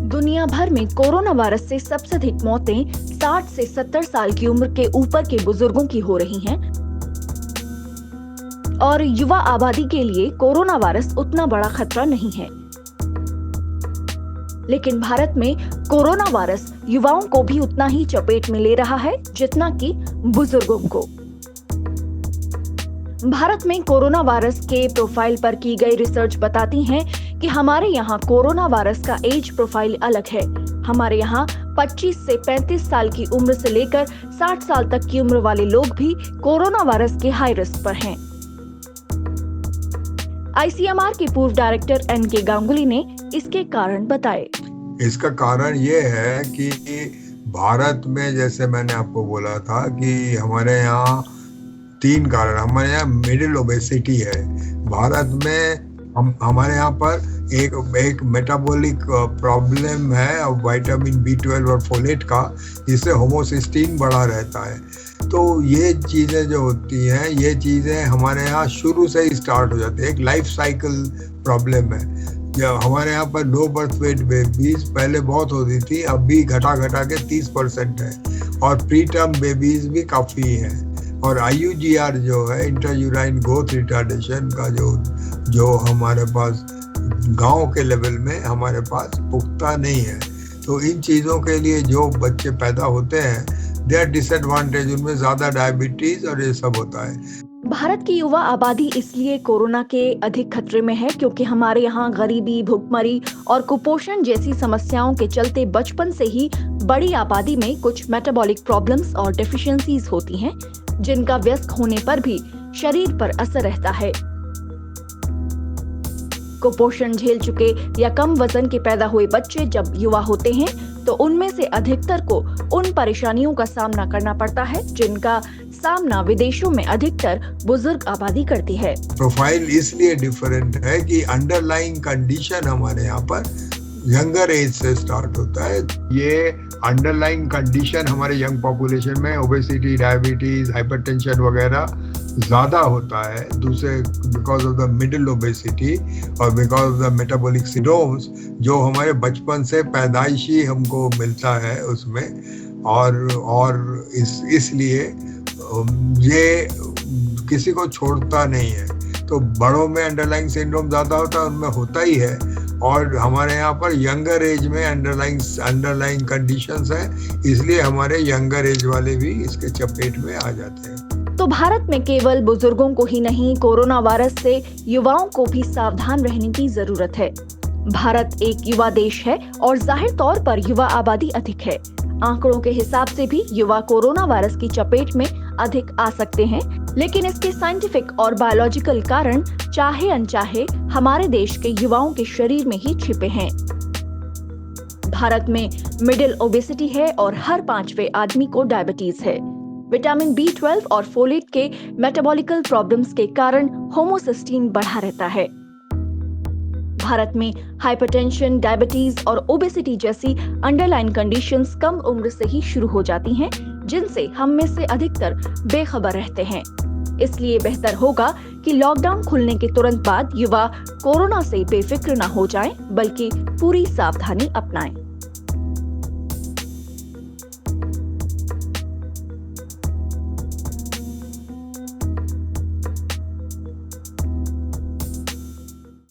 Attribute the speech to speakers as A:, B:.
A: दुनिया भर में कोरोना वायरस से सबसे अधिक मौतें 60 से 70 साल की उम्र के ऊपर के बुजुर्गों की हो रही हैं और युवा आबादी के लिए कोरोना वायरस उतना बड़ा खतरा नहीं है। लेकिन भारत में कोरोना वायरस युवाओं को भी उतना ही चपेट में ले रहा है जितना कि बुजुर्गों को। भारत में कोरोना वायरस के प्रोफाइल पर की गई रिसर्च बताती है कि हमारे यहाँ कोरोना वायरस का एज प्रोफाइल अलग है। हमारे यहाँ 25 से 35 साल की उम्र से लेकर 60 साल तक की उम्र वाले लोग भी कोरोना वायरस के हाई रिस्क पर हैं। आईसीएमआर के पूर्व डायरेक्टर एनके गांगुली ने इसके कारण बताए।
B: इसका कारण ये है कि भारत में, जैसे मैंने आपको बोला था कि हमारे यहाँ 3 कारण। हमारे यहाँ मिडिल ओबेसिटी है। भारत में हमारे यहाँ पर एक मेटाबॉलिक प्रॉब्लम है और विटामिन B12 और फोलेट का, जिससे होमोसिस्टीन बढ़ा रहता है। तो ये चीज़ें जो होती हैं, ये चीज़ें हमारे यहाँ शुरू से ही स्टार्ट हो जाती है। एक लाइफ साइकिल प्रॉब्लम है। जब हमारे यहाँ पर लो बर्थ वेट बेबीज पहले बहुत होती थी, अब भी घटा के 30% है और प्री टर्म बेबीज भी काफ़ी हैं। और IUGR जो है, इंट्रायूराइन ग्रोथ रिटार्डेशन का जो हमारे पास गांव के लेवल में हमारे पास पुख्ता नहीं है। तो इन चीज़ों के लिए जो बच्चे पैदा होते हैं, दे आर डिसएडवांटेज। उनमें ज़्यादा डायबिटीज और ये सब होता है।
A: भारत की युवा आबादी इसलिए कोरोना के अधिक खतरे में है क्योंकि हमारे यहाँ गरीबी, भुखमरी और कुपोषण जैसी समस्याओं के चलते बचपन से ही बड़ी आबादी में कुछ मेटाबॉलिक प्रॉब्लम्स और डेफिशिएंसीज होती हैं, जिनका वयस्क होने पर भी शरीर पर असर रहता है। कुपोषण झेल चुके या कम वजन के पैदा हुए बच्चे जब युवा होते हैं तो उनमें से अधिकतर को उन परेशानियों का सामना करना पड़ता है जिनका सामना विदेशों में अधिकतर बुजुर्ग आबादी करती है।
B: प्रोफाइल इसलिए डिफरेंट है कि अंडरलाइंग कंडीशन हमारे यहाँ पर यंगर एज से स्टार्ट होता है। ये अंडरलाइंग कंडीशन हमारे यंग पॉपुलेशन में ओबेसिटी, डायबिटीज, हाइपरटेंशन वगैरह ज़्यादा होता है। दूसरे because of the middle obesity और because of the metabolic syndromes जो हमारे बचपन से पैदाइशी हमको मिलता है उसमें। और इसलिए ये किसी को छोड़ता नहीं है। तो बड़ों में अंडरलाइंग सिंड्रोम ज़्यादा होता है, उनमें होता ही है। और हमारे यहाँ पर यंगर एज में अंडरलाइंग कंडीशंस हैं, इसलिए हमारे यंगर एज वाले भी इसके चपेट में आ जाते हैं।
A: तो भारत में केवल बुजुर्गों को ही नहीं, कोरोना वायरस से युवाओं को भी सावधान रहने की जरूरत है। भारत एक युवा देश है और जाहिर तौर पर युवा आबादी अधिक है। आंकड़ों के हिसाब से भी युवा कोरोना वायरस की चपेट में अधिक आ सकते हैं, लेकिन इसके साइंटिफिक और बायोलॉजिकल कारण चाहे अनचाहे हमारे देश के युवाओं के शरीर में ही छिपे हैं। भारत में मिडिल ओबेसिटी है और हर 5वें आदमी को डायबिटीज है। विटामिन B12 और फोलेट के मेटाबॉलिकल प्रॉब्लम्स के कारण होमोसिस्टीन बढ़ा रहता है। भारत में हाइपरटेंशन, डायबिटीज और ओबेसिटी जैसी अंडरलाइन कंडीशंस कम उम्र से ही शुरू हो जाती हैं, जिनसे हम में से अधिकतर बेखबर रहते हैं। इसलिए बेहतर होगा कि लॉकडाउन खुलने के तुरंत बाद युवा कोरोना से बेफिक्र न हो जाएं, बल्कि पूरी सावधानी अपनाएं।